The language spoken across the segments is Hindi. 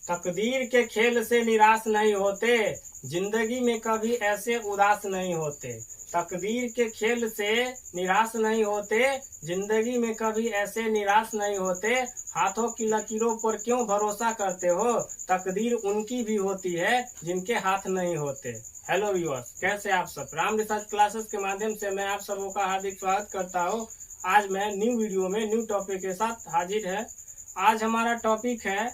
तकदीर के खेल से निराश नहीं होते, जिंदगी में कभी ऐसे उदास नहीं होते। तकदीर के खेल से निराश नहीं होते, जिंदगी में कभी ऐसे निराश नहीं होते। हाथों की लकीरों पर क्यों भरोसा करते हो, तकदीर उनकी भी होती है जिनके हाथ नहीं होते। हेलो व्यूअर्स, कैसे आप सब। राम रिसर्च क्लासेस के माध्यम से मैं आप सबों का हार्दिक स्वागत करता हूं। आज मैं न्यू वीडियो में न्यू टॉपिक के साथ हाजिर है। आज हमारा टॉपिक है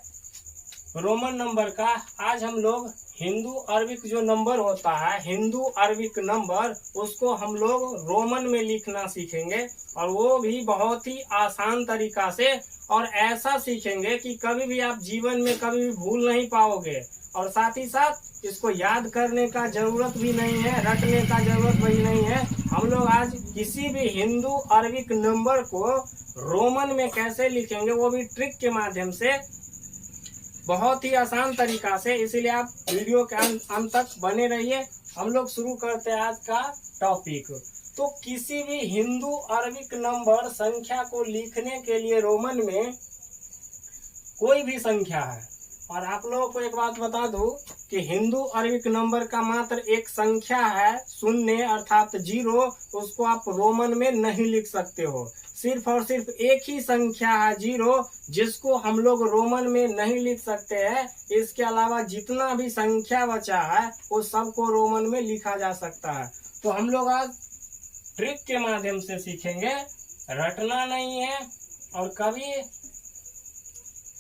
रोमन नंबर का। आज हम लोग हिंदू अरबिक जो नंबर होता है, हिंदू अरबिक नंबर, उसको हम लोग रोमन में लिखना सीखेंगे, और वो भी बहुत ही आसान तरीका से। और ऐसा सीखेंगे कि कभी भी आप जीवन में कभी भी भूल नहीं पाओगे। और साथ ही साथ इसको याद करने का जरूरत भी नहीं है, रटने का जरूरत भी नहीं है। हम लोग आज किसी भी हिंदू अरबिक नंबर को रोमन में कैसे लिखेंगे, वो भी ट्रिक के माध्यम से, बहुत ही आसान तरीका से। इसीलिए आप वीडियो के अंत तक बने रहिए। हम लोग शुरू करते हैं आज का टॉपिक। तो किसी भी हिंदू अरबिक नंबर संख्या को लिखने के लिए रोमन में कोई भी संख्या है। और आप लोगों को एक बात बता दूं कि हिंदू अरबिक नंबर का मात्र एक संख्या है, शून्य अर्थात 0। उसको आप रोमन में नहीं लिख सकते हो। सिर्फ और सिर्फ एक ही संख्या है 0, जिसको हम लोग रोमन में नहीं लिख सकते हैं। इसके अलावा जितना भी संख्या बचा है उस सबको रोमन में लिखा जा सकता है। तो हम लोग आज ट्रिक के माध्यम से सीखेंगे, रटना नहीं है और कभी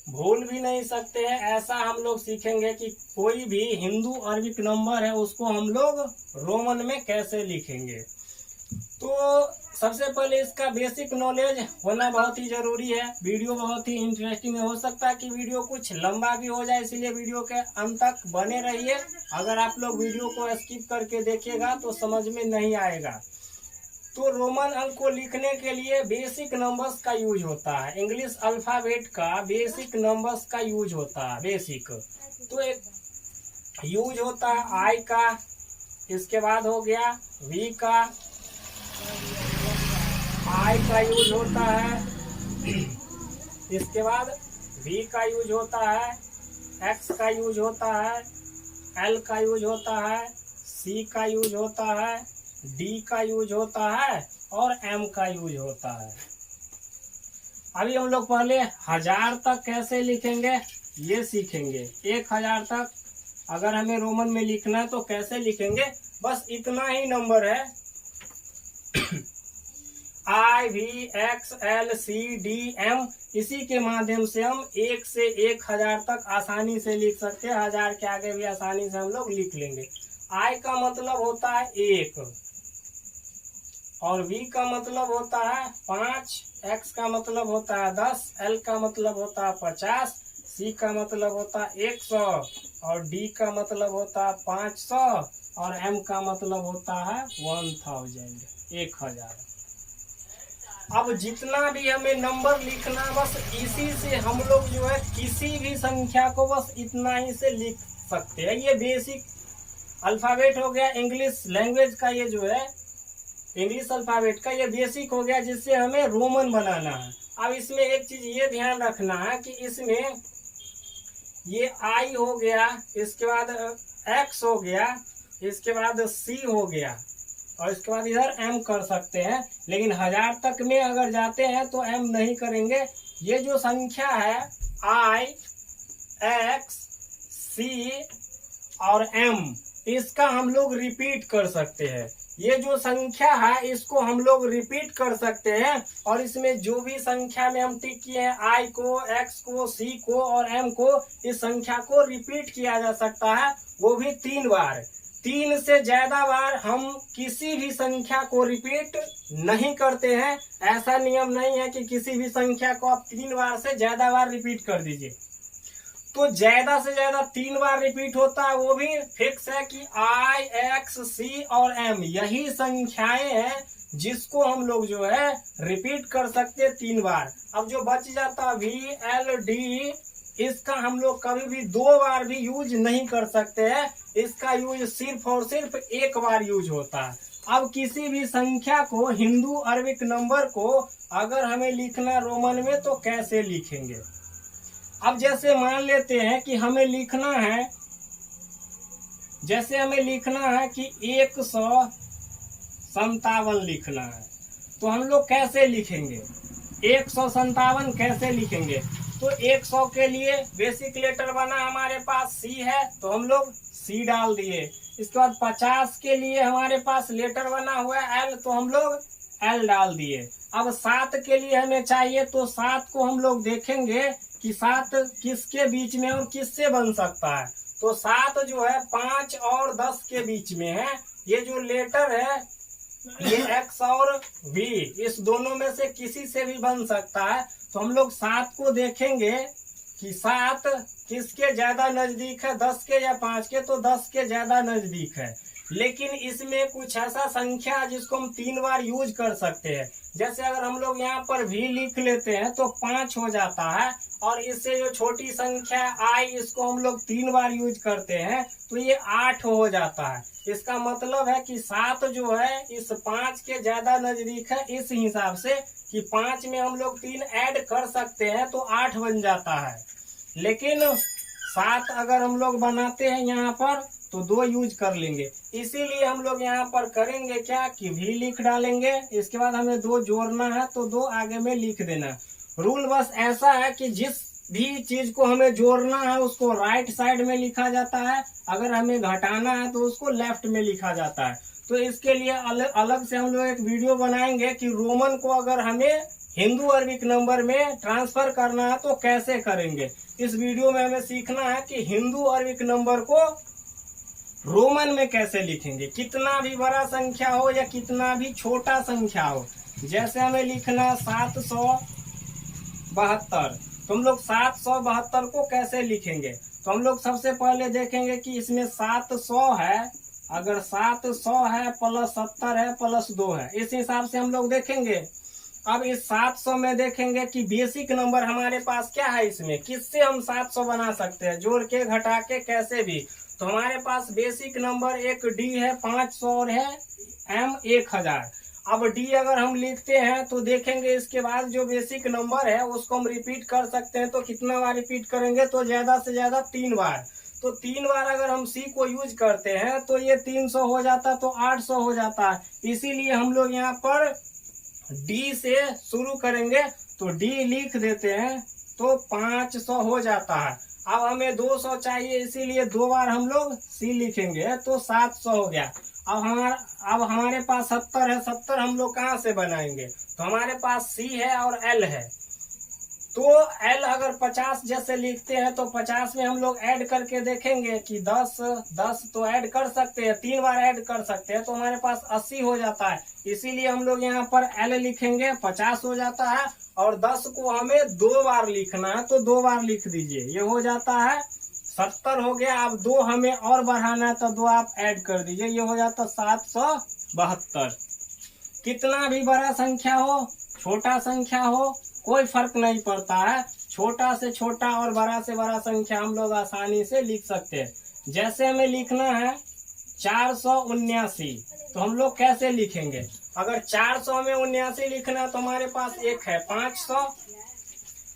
भूल भी नहीं सकते हैं। ऐसा हम लोग सीखेंगे कि कोई भी हिंदू अरबिक नंबर है उसको हम लोग रोमन में कैसे लिखेंगे। तो सबसे पहले इसका बेसिक नॉलेज होना बहुत ही जरूरी है। वीडियो बहुत ही इंटरेस्टिंग हो सकता है कि वीडियो कुछ लंबा भी हो जाए, इसलिए वीडियो के अंत तक बने रहिए। अगर आप लोग वीडियो को स्किप करके देखिएगा तो समझ में नहीं आएगा। तो रोमन अंक को लिखने के लिए बेसिक नंबर्स का यूज होता है। इंग्लिश अल्फाबेट का बेसिक नंबर्स का यूज होता है। बेसिक तो एक यूज होता है आई का, इसके बाद हो गया वी का, आई का यूज होता है, इसके बाद वी का यूज होता है, एक्स का यूज होता है, एल का यूज होता है, सी का यूज होता है, डी का यूज होता है और एम का यूज होता है। अभी हम लोग पहले 1000 तक कैसे लिखेंगे ये सीखेंगे। 1000 तक अगर हमें रोमन में लिखना है तो कैसे लिखेंगे, बस इतना ही नंबर है। I V X L C D M, इसी के माध्यम से हम 1 से 1000 तक आसानी से लिख सकते हैं। 1000 के आगे भी आसानी से हम लोग लिख लेंगे। आई का मतलब होता है 1, और वी का मतलब होता है 5, एक्स का मतलब होता है 10, एल का मतलब होता है 50, सी का मतलब होता है 100, और डी का मतलब होता है 500, और एम का मतलब होता है 1000। अब जितना भी हमें नंबर लिखना, बस इसी से हम लोग जो है किसी भी संख्या को बस इतना ही से लिख सकते हैं। ये बेसिक अल्फाबेट हो गया। इंग्लिश लैंग्वेज का ये जो है, इंग्लिश अल्फाबेट का ये बेसिक हो गया, जिससे हमें रोमन बनाना है। अब इसमें एक चीज ये ध्यान रखना है कि इसमें ये आई हो गया, इसके बाद एक्स हो गया, इसके बाद सी हो गया, और इसके बाद इधर एम कर सकते हैं। लेकिन 1000 तक में अगर जाते हैं तो एम नहीं करेंगे। ये जो संख्या है आई, एक्स, सी और एम, इसका हम लोग रिपीट कर सकते हैं। ये जो संख्या है इसको हम लोग रिपीट कर सकते हैं, और इसमें जो भी संख्या में हम टिक किए हैं, आई को, एक्स को, सी को और एम को, इस संख्या को रिपीट किया जा सकता है, वो भी 3 बार। 3 से ज्यादा बार हम किसी भी संख्या को रिपीट नहीं करते हैं। ऐसा नियम नहीं है कि किसी भी संख्या को आप 3 बार से ज्यादा बार रिपीट कर दीजिए। तो ज्यादा से ज्यादा 3 बार रिपीट होता है, वो भी फिक्स है कि आई, एक्स, सी और एम, यही संख्याएं हैं जिसको हम लोग जो है रिपीट कर सकते हैं 3 बार। अब जो बच जाता वी, एल, डी, इसका हम लोग कभी भी 2 बार भी यूज नहीं कर सकते हैं। इसका यूज सिर्फ और सिर्फ 1 बार यूज होता है। अब किसी भी संख्या को, हिंदू अरबिक नंबर को अगर हमें लिखना रोमन में तो कैसे लिखेंगे। अब जैसे मान लेते हैं कि हमें लिखना है, जैसे हमें लिखना है कि 157 लिखना है, तो हम लोग कैसे लिखेंगे? 157 कैसे लिखेंगे? तो 100 के लिए बेसिक लेटर बना हमारे पास सी है, तो हम लोग सी डाल दिए। इसके बाद 50 के लिए हमारे पास लेटर बना हुआ है एल, तो हम लोग एल डाल दिए। अब 7 के लिए हमें चाहिए, तो 7 को हम लोग देखेंगे कि 7 किसके बीच में और किससे बन सकता है। तो 7 जो है 5 और 10 के बीच में है। ये जो लेटर है ये एक्स और वी, इस दोनों में से किसी से भी बन सकता है। तो हम लोग 7 को देखेंगे कि 7 किसके ज्यादा नजदीक है, 10 के या 5 के? तो 10 के ज्यादा नजदीक है। लेकिन इसमें कुछ ऐसा संख्या जिसको हम 3 बार यूज कर सकते हैं। जैसे अगर हम लोग यहाँ पर भी लिख लेते हैं तो 5 हो जाता है, और इससे जो छोटी संख्या आई इसको हम लोग 3 बार यूज करते हैं तो ये 8 हो जाता है। इसका मतलब है कि 7 जो है इस 5 के ज्यादा नजदीक है, इस हिसाब से कि 5 में हम लोग 3 ऐड कर सकते हैं तो 8 बन जाता है। लेकिन 7 अगर हम लोग बनाते हैं यहाँ पर तो 2 यूज कर लेंगे, इसीलिए हम लोग यहाँ पर करेंगे क्या कि भी लिख डालेंगे। इसके बाद हमें 2 जोड़ना है तो 2 आगे में लिख देना। रूल बस ऐसा है कि जिस भी चीज को हमें जोड़ना है उसको राइट साइड में लिखा जाता है, अगर हमें घटाना है तो उसको लेफ्ट में लिखा जाता है। तो इसके लिए अलग से हम लोग एक वीडियो बनाएंगे कि रोमन को अगर हमें हिंदू अरबिक नंबर में ट्रांसफर करना है तो कैसे करेंगे। इस वीडियो में हमें सीखना है कि हिंदू अरबिक नंबर को रोमन में कैसे लिखेंगे, कितना भी बड़ा संख्या हो या कितना भी छोटा संख्या हो। जैसे हमें लिखना 772, तो हम लोग 772 को कैसे लिखेंगे? तो हम लोग सबसे पहले देखेंगे कि इसमें 700 है, अगर 700 है प्लस 70 है प्लस 2 है, इस हिसाब से हम लोग देखेंगे। अब इस 700 में देखेंगे कि बेसिक नंबर हमारे पास क्या है, इसमें किससे हम 700 बना सकते हैं, जोड़ के घटा के कैसे भी। तो हमारे पास बेसिक नंबर एक डी है 500 और है एम 1000। अब डी अगर हम लिखते हैं तो देखेंगे इसके बाद जो बेसिक नंबर है उसको हम रिपीट कर सकते हैं। तो कितना बार रिपीट करेंगे? तो ज्यादा से ज्यादा 3 बार। तो 3 बार अगर हम सी को यूज करते हैं तो ये 300 हो जाता, तो 800 हो जाता है। इसीलिए हम लोग यहाँ पर डी से शुरू करेंगे, तो डी लिख देते हैं तो 500 हो जाता है। अब हमें 200 चाहिए, इसीलिए 2 बार हम लोग सी लिखेंगे तो 700 हो गया। अब हमारे पास 70 है, 70 हम लोग कहाँ से बनाएंगे? तो हमारे पास सी है और एल है, तो एल अगर 50 जैसे लिखते हैं तो 50 में हम लोग ऐड करके देखेंगे कि 10 तो ऐड कर सकते हैं, 3 बार ऐड कर सकते हैं, तो हमारे पास 80 हो जाता है। इसीलिए हम लोग यहाँ पर एल लिखेंगे, 50 हो जाता है। और 10 को हमें 2 बार लिखना है तो 2 बार लिख दीजिए, ये हो जाता है 70 हो गया। अब 2 हमें और बढ़ाना है तो 2 आप ऐड कर दीजिए, ये हो जाता 772। कितना भी बड़ा संख्या हो छोटा संख्या हो कोई फर्क नहीं पड़ता है, छोटा से छोटा और बड़ा से बड़ा संख्या हम लोग आसानी से लिख सकते हैं। जैसे हमें लिखना है 479, तो हम लोग कैसे लिखेंगे? अगर 400 में 79 लिखना है तो हमारे पास एक है 500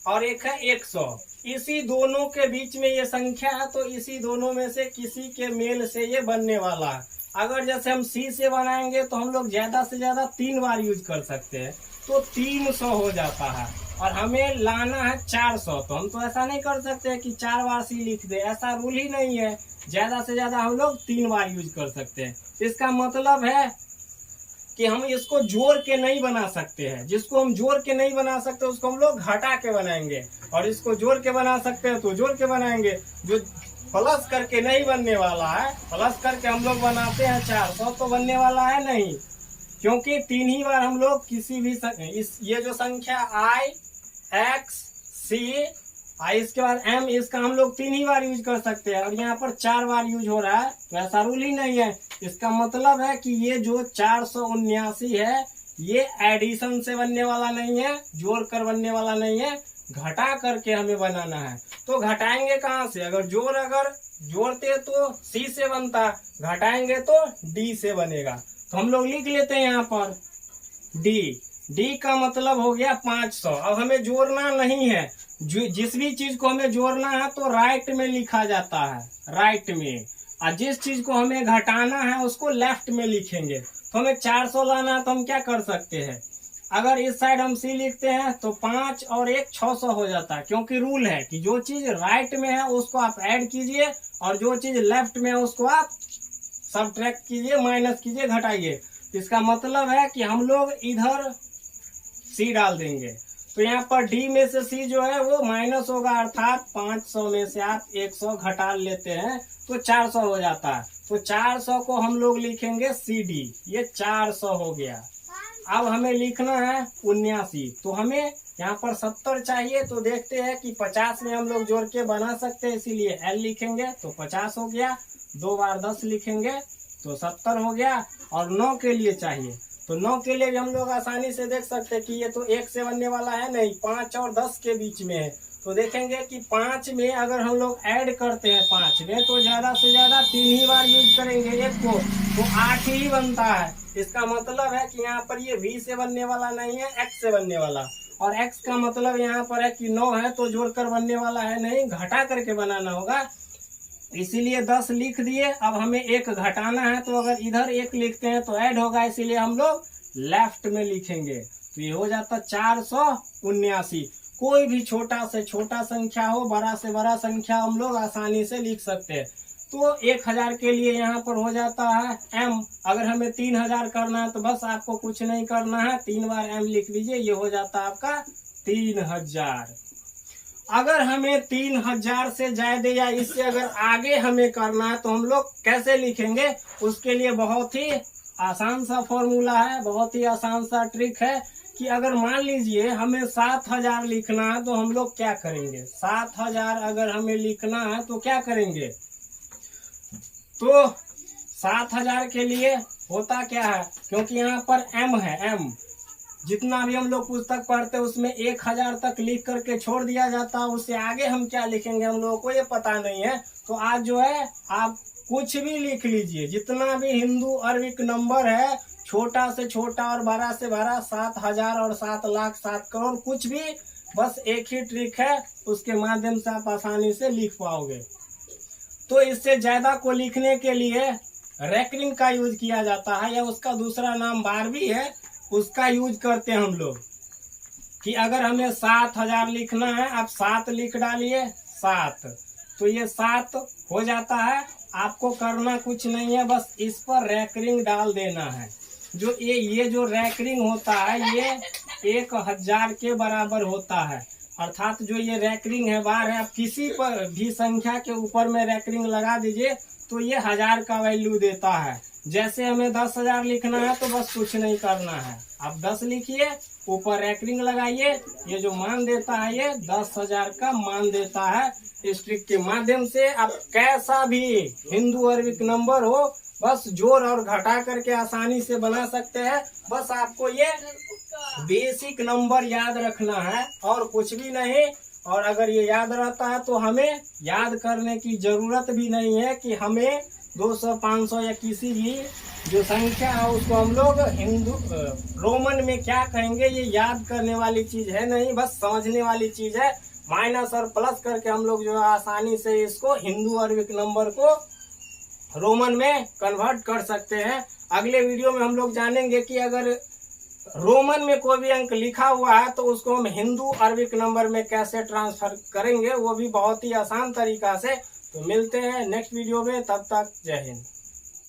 और एक है 100, इसी दोनों के बीच में ये संख्या है, तो इसी दोनों में से किसी के मेल से ये बनने वाला है। अगर जैसे हम सी से बनाएंगे तो हम लोग ज्यादा से ज्यादा 3 बार यूज कर सकते हैं, तो 300 हो जाता है। और हमें लाना है 400, तो हम तो ऐसा नहीं कर सकते कि 4 बार सी लिख दे, ऐसा रूल ही नहीं है। ज्यादा से ज्यादा हम लोग 3 बार यूज कर सकते हैं। इसका मतलब है कि हम इसको जोड़ के नहीं बना सकते हैं, जिसको हम जोड़ के नहीं बना सकते उसको हम लोग घटा के बनाएंगे, और इसको जोड़ के बना सकते हैं तो जोड़ के बनाएंगे। जो प्लस करके नहीं बनने वाला है, प्लस करके हम लोग बनाते हैं 400, तो बनने वाला है नहीं, क्योंकि 3 ही बार हम लोग किसी भी ये जो संख्या आई एक्स सी आई इसके बाद एम, इसका हम लोग 3 ही बार यूज कर सकते हैं, और यहाँ पर 4 बार यूज हो रहा है, तो ऐसा रूल ही नहीं है। इसका मतलब है कि ये जो 479 है ये एडिशन से बनने वाला नहीं है, जोड़ कर बनने वाला नहीं है, घटा करके हमें बनाना है। तो घटाएंगे कहाँ से? अगर जोड़ते तो सी से बनता, घटाएंगे तो डी से बनेगा। तो हम लोग लिख लेते हैं यहाँ पर डी, डी का मतलब हो गया 500। अब हमें जोड़ना नहीं है, जिस भी चीज को हमें जोड़ना है तो राइट में लिखा जाता है, राइट में, और जिस चीज को हमें घटाना है उसको लेफ्ट में लिखेंगे। तो हमें 400 लाना है तो हम क्या कर सकते हैं, अगर इस साइड हम सी लिखते हैं तो 5 और 1 600 हो जाता है, क्योंकि रूल है कि जो चीज राइट में है उसको आप ऐड कीजिए और जो चीज लेफ्ट में है उसको आप सबट्रैक्ट कीजिए, माइनस कीजिए, घटाइए। इसका मतलब है कि हम लोग इधर सी डाल देंगे, तो यहाँ पर डी में से सी जो है वो माइनस होगा, अर्थात 500 में से आप 100 घटा लेते हैं तो 400 हो जाता है। तो 400 को हम लोग लिखेंगे सी डी, ये 400 हो गया। अब हमें लिखना है 79, तो हमें यहाँ पर 70 चाहिए, तो देखते हैं कि 50 में हम लोग जोड़ के बना सकते हैं, इसीलिए एल लिखेंगे तो 50 हो गया। 2 बार 10 लिखेंगे तो 70 हो गया। और 9 के लिए चाहिए, तो 9 के लिए भी हम लोग आसानी से देख सकते हैं कि ये तो 1 से बनने वाला है नहीं, 5 और 10 के बीच में है। तो देखेंगे कि 5 में अगर हम लोग ऐड करते हैं 5 में तो ज्यादा से ज्यादा 3 ही बार यूज करेंगे 1 को, तो 8 ही बनता है। इसका मतलब है कि यहाँ पर ये v से बनने वाला नहीं है, x से बनने वाला, और x का मतलब यहाँ पर है कि 9 है तो जोड़कर बनने वाला है नहीं, घटा करके बनाना होगा, इसीलिए 10 लिख दिए। अब हमें 1 घटाना है, तो अगर इधर 1 लिखते हैं तो ऐड होगा, इसीलिए हम लोग लेफ्ट में लिखेंगे, तो ये हो जाता 479। कोई भी छोटा से छोटा संख्या हो, बड़ा से बड़ा संख्या हम लोग आसानी से लिख सकते हैं। तो 1000 के लिए यहाँ पर हो जाता है m। अगर हमें 3000 करना है तो बस आपको कुछ नहीं करना है, 3 बार m लिख लीजिए, ये हो जाता है आपका 3000। अगर हमें 3000 से ज्यादा या इससे अगर आगे हमें करना है तो हम लोग कैसे लिखेंगे, उसके लिए बहुत ही आसान सा फॉर्मूला है, बहुत ही आसान सा ट्रिक है कि अगर मान लीजिए हमें 7000 लिखना है तो हम लोग क्या करेंगे, 7000 अगर हमें लिखना है तो क्या करेंगे, तो 7000 के लिए होता क्या है, क्योंकि यहाँ पर m है, m जितना भी हम लोग पुस्तक पढ़ते हैं उसमें 1000 तक लिख करके छोड़ दिया जाता है, उससे आगे हम क्या लिखेंगे हम लोगों को ये पता नहीं है। तो आज जो है आप कुछ भी लिख लीजिए, जितना भी हिंदू अरबिक नंबर है, छोटा से छोटा और बड़ा से बड़ा, 7000 और 7 लाख 7 करोड़, कुछ भी, बस एक ही ट्रिक है, उसके माध्यम से आप आसानी से लिख पाओगे। तो इससे ज्यादा को लिखने के लिए रेकरिंग का यूज किया जाता है, या उसका दूसरा नाम बारहवीं है, उसका यूज करते हैं हम लोग। कि अगर हमें 7000 लिखना है, आप 7 लिख डालिए, 7, तो ये 7 हो जाता है। आपको करना कुछ नहीं है, बस इस पर रेकरिंग डाल देना है। जो ये जो रेकरिंग होता है ये 1000 के बराबर होता है, अर्थात जो ये रेकरिंग है बार है, आप किसी पर भी संख्या के ऊपर में रेकरिंग लगा दीजिए तो ये 1000 का वैल्यू देता है। जैसे हमें 10,000 लिखना है तो बस कुछ नहीं करना है, आप 10 लिखिए, ऊपर रेकरिंग लगाइए, ये जो मान देता है ये 10,000 का मान देता है। इस ट्रिक के माध्यम से आप कैसा भी हिंदू अरबिक नंबर हो बस जोड़ और घटा करके आसानी से बना सकते हैं। बस आपको ये बेसिक नंबर याद रखना है और कुछ भी नहीं। और अगर ये याद रहता है तो हमें याद करने की जरूरत भी नहीं है कि हमें 200, 500 या किसी भी जो संख्या है उसको हम लोग हिंदू रोमन में क्या कहेंगे, ये याद करने वाली चीज है नहीं, बस समझने वाली चीज है। माइनस और प्लस करके हम लोग जो है आसानी से इसको हिंदू अरबिक नंबर को रोमन में कन्वर्ट कर सकते हैं। अगले वीडियो में हम लोग जानेंगे कि अगर रोमन में कोई भी अंक लिखा हुआ है तो उसको हम हिंदू अरबिक नंबर में कैसे ट्रांसफर करेंगे, वो भी बहुत ही आसान तरीका से। तो मिलते हैं नेक्स्ट वीडियो में, तब तक जय हिंद।